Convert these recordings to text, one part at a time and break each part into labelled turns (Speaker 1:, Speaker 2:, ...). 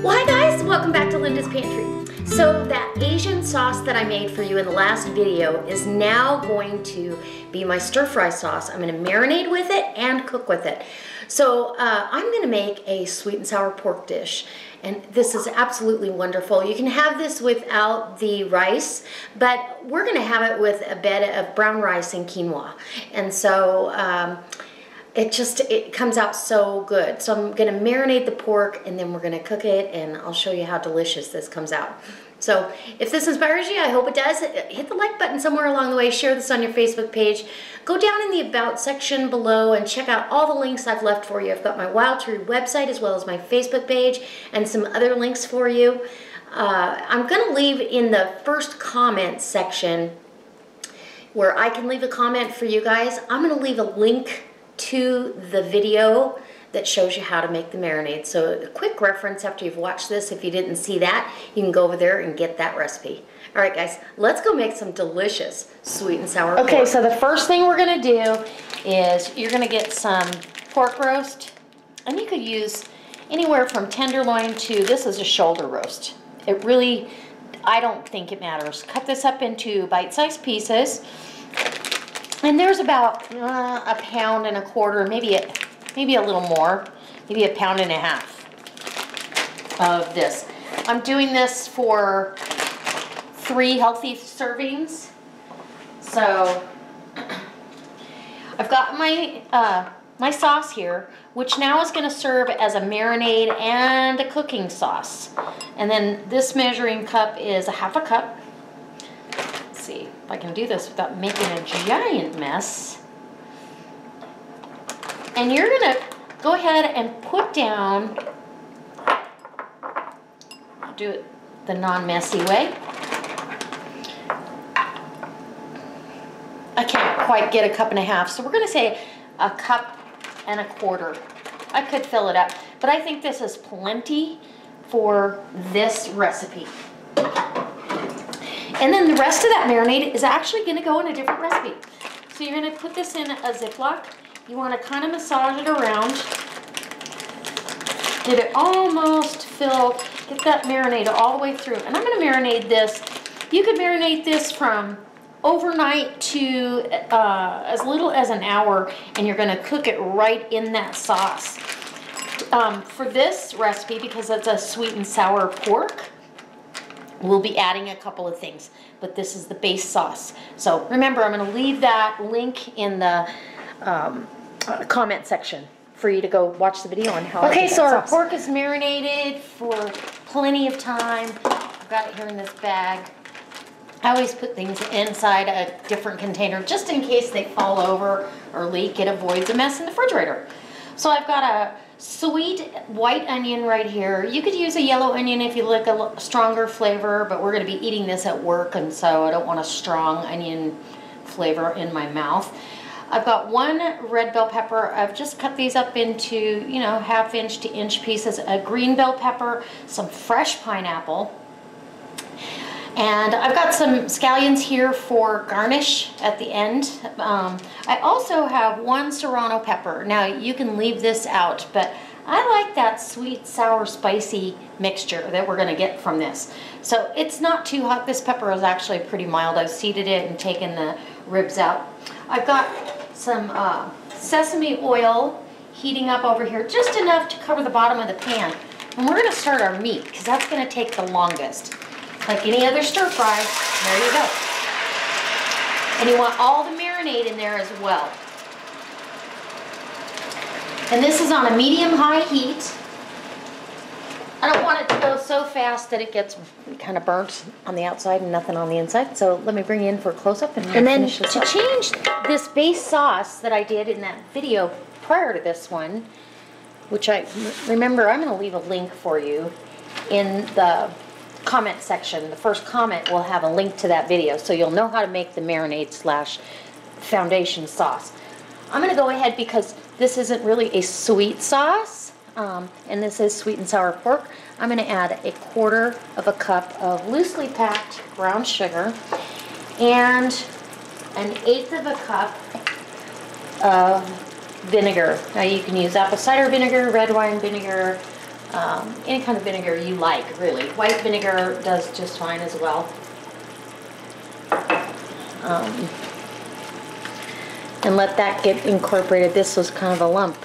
Speaker 1: Well, hi guys, welcome back to Linda's Pantry. So that Asian sauce that I made for you in the last video is now going to be my stir-fry sauce. I'm going to marinate with it and cook with it. So I'm going to make a sweet and sour pork dish, and this is absolutely wonderful. You can have this without the rice, but we're going to have it with a bed of brown rice and quinoa. And so it comes out so good. So I'm gonna marinate the pork and then we're gonna cook it, and I'll show you how delicious this comes out. So if this inspires you, I hope it does. Hit the like button somewhere along the way, share this on your Facebook page. Go down in the About section below and check out all the links I've left for you. I've got my Wild Tree website as well as my Facebook page and some other links for you. I'm gonna leave in the first comment section where I can leave a comment for you guys. I'm gonna leave a link to the video that shows you how to make the marinade. So a quick reference after you've watched this, if you didn't see that, you can go over there and get that recipe. All right guys, let's go make some delicious sweet and sour pork. Okay, so the first thing we're gonna do is you're gonna get some pork roast, and you could use anywhere from tenderloin to, this is a shoulder roast. It really, I don't think it matters. Cut this up into bite-sized pieces. And there's about a pound and a quarter, maybe a little more, maybe 1.5 pounds of this. I'm doing this for 3 healthy servings. So I've got my my sauce here, which now is going to serve as a marinade and a cooking sauce. And then this measuring cup is 1/2 cup. See if I can do this without making a giant mess. And you're gonna go ahead and put down, I'll do it the non-messy way. I can't quite get 1.5 cups, so we're gonna say 1.25 cups. I could fill it up, but I think this is plenty for this recipe. And then the rest of that marinade is actually going to go in a different recipe. So you're going to put this in a Ziploc. You want to kind of massage it around. Get it almost filled. Get that marinade all the way through. And I'm going to marinate this. You could marinate this from overnight to as little as an hour, and you're going to cook it right in that sauce. For this recipe, because it's a sweet and sour pork, we'll be adding a couple of things, but this is the base sauce. So remember, I'm going to leave that link in the comment section for you to go watch the video on how I do that. Okay, so our pork is marinated for plenty of time. I've got it here in this bag. I always put things inside a different container just in case they fall over or leak. It avoids a mess in the refrigerator. So I've got a sweet white onion right here. You could use a yellow onion if you like a stronger flavor, but we're going to be eating this at work, and so I don't want a strong onion flavor in my mouth. I've got 1 red bell pepper. I've just cut these up into, you know, 1/2 inch to inch pieces. A green bell pepper, some fresh pineapple, and I've got some scallions here for garnish at the end. I also have 1 serrano pepper. Now you can leave this out, but I like that sweet, sour, spicy mixture that we're gonna get from this. So it's not too hot. This pepper is actually pretty mild. I've seeded it and taken the ribs out. I've got some sesame oil heating up over here, just enough to cover the bottom of the pan. And we're gonna start our meat, because that's gonna take the longest. Like any other stir fry, there you go. And you want all the marinade in there as well. And this is on a medium-high heat. I don't want it to go so fast that it gets kind of burnt on the outside and nothing on the inside. So let me bring you in for a close-up and then to change this base sauce that I did in that video prior to this one, which I remember, I'm going to leave a link for you in the comment section. The first comment will have a link to that video, so you'll know how to make the marinade / foundation sauce. I'm going to go ahead, because this isn't really a sweet sauce, and this is sweet and sour pork. I'm going to add 1/4 cup of loosely packed brown sugar and 1/8 cup of vinegar. Now you can use apple cider vinegar, red wine vinegar, any kind of vinegar you like, really. White vinegar does just fine as well. And let that get incorporated. This was kind of a lump,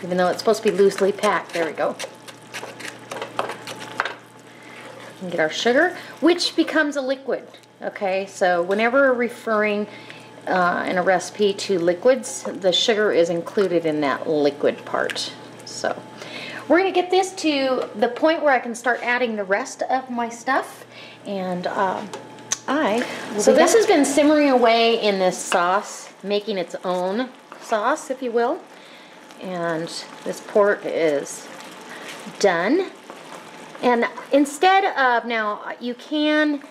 Speaker 1: even though it's supposed to be loosely packed. There we go. And get our sugar, which becomes a liquid. Okay, so whenever we're referring in a recipe to liquids, the sugar is included in that liquid part. So we're going to get this to the point where I can start adding the rest of my stuff, and so this has been simmering away in this sauce, making its own sauce, if you will. And this pork is done. And instead of, now you can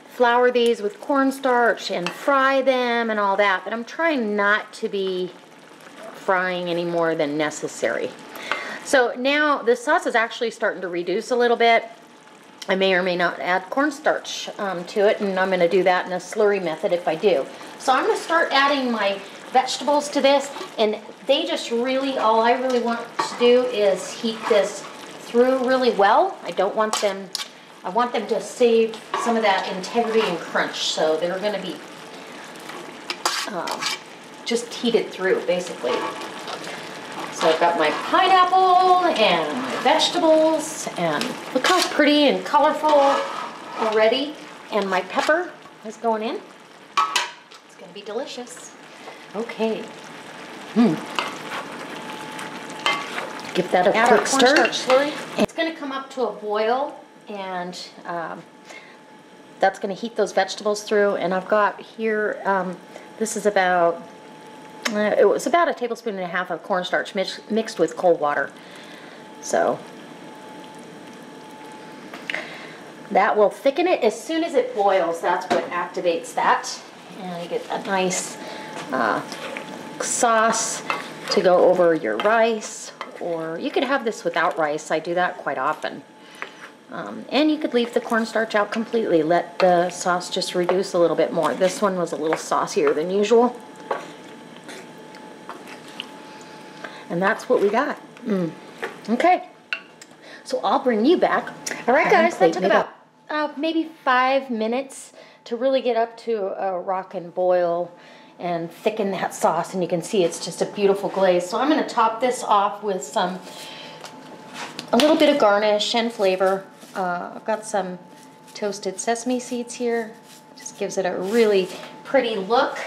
Speaker 1: flour these with cornstarch and fry them and all that, but I'm trying not to be frying any more than necessary. So now the sauce is actually starting to reduce a little bit. I may or may not add cornstarch to it, and I'm going to do that in a slurry method if I do. So I'm going to start adding my vegetables to this, and they just really, all I really want to do is heat this through really well. I want them to save some of that integrity and crunch, so they're going to be just heated through, basically. So I've got my pineapple and my vegetables, and look how pretty and colorful already. And my pepper is going in. It's going to be delicious. Okay. Give that a quick stir. It's going to come up to a boil, and that's going to heat those vegetables through. And I've got here, this is about, it was about 1.5 tablespoons of cornstarch mixed with cold water. So that will thicken it as soon as it boils. That's what activates that. And you get that nice sauce to go over your rice, or you could have this without rice. I do that quite often. And you could leave the cornstarch out completely. Let the sauce just reduce a little bit more. This one was a little saucier than usual. And that's what we got. Okay, so I'll bring you back. All right, guys, that took about maybe 5 minutes to really get up to a rock and boil and thicken that sauce, and you can see it's just a beautiful glaze. So I'm going to top this off with a little bit of garnish and flavor. I've got some toasted sesame seeds here. Just gives it a really pretty look,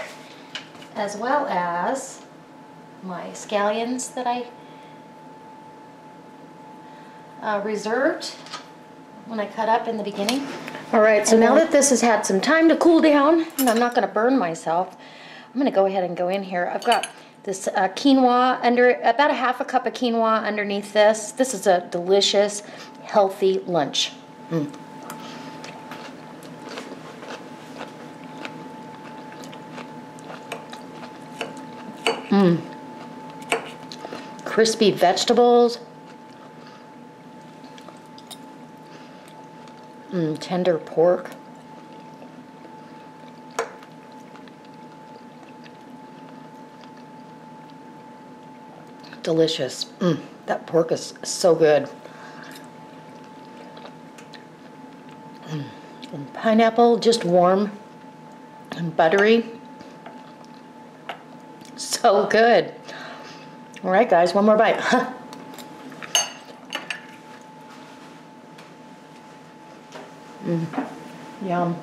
Speaker 1: as well as my scallions that I reserved when I cut up in the beginning. All right, so now that this has had some time to cool down, and I'm not going to burn myself, I'm going to go ahead and go in here. I've got this quinoa, about 1/2 cup of quinoa underneath this. This is a delicious, healthy lunch. Crispy vegetables. Tender pork. Delicious. That pork is so good. And pineapple, just warm and buttery. So good. All right, guys, one more bite. Yum.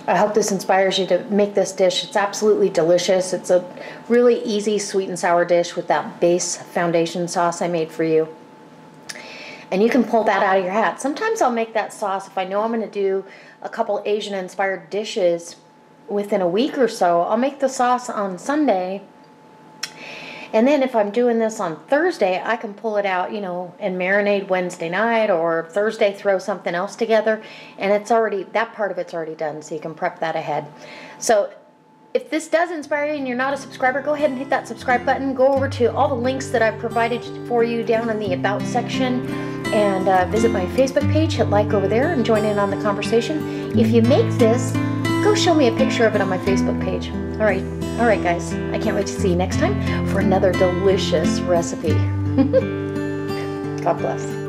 Speaker 1: I hope this inspires you to make this dish. It's absolutely delicious. It's a really easy sweet and sour dish with that base foundation sauce I made for you. And you can pull that out of your hat. Sometimes I'll make that sauce if I know I'm going to do a couple Asian-inspired dishes within a week or so. I'll make the sauce on Sunday, and then if I'm doing this on Thursday, I can pull it out, you know, and marinate Wednesday night, or Thursday throw something else together, and it's already, that part of it's already done, so you can prep that ahead. So if this does inspire you and you're not a subscriber, go ahead and hit that subscribe button. Go over to all the links that I've provided for you down in the About section, and visit my Facebook page, hit like over there, and join in on the conversation. If you make this, go show me a picture of it on my Facebook page. All right guys, I can't wait to see you next time for another delicious recipe. God bless.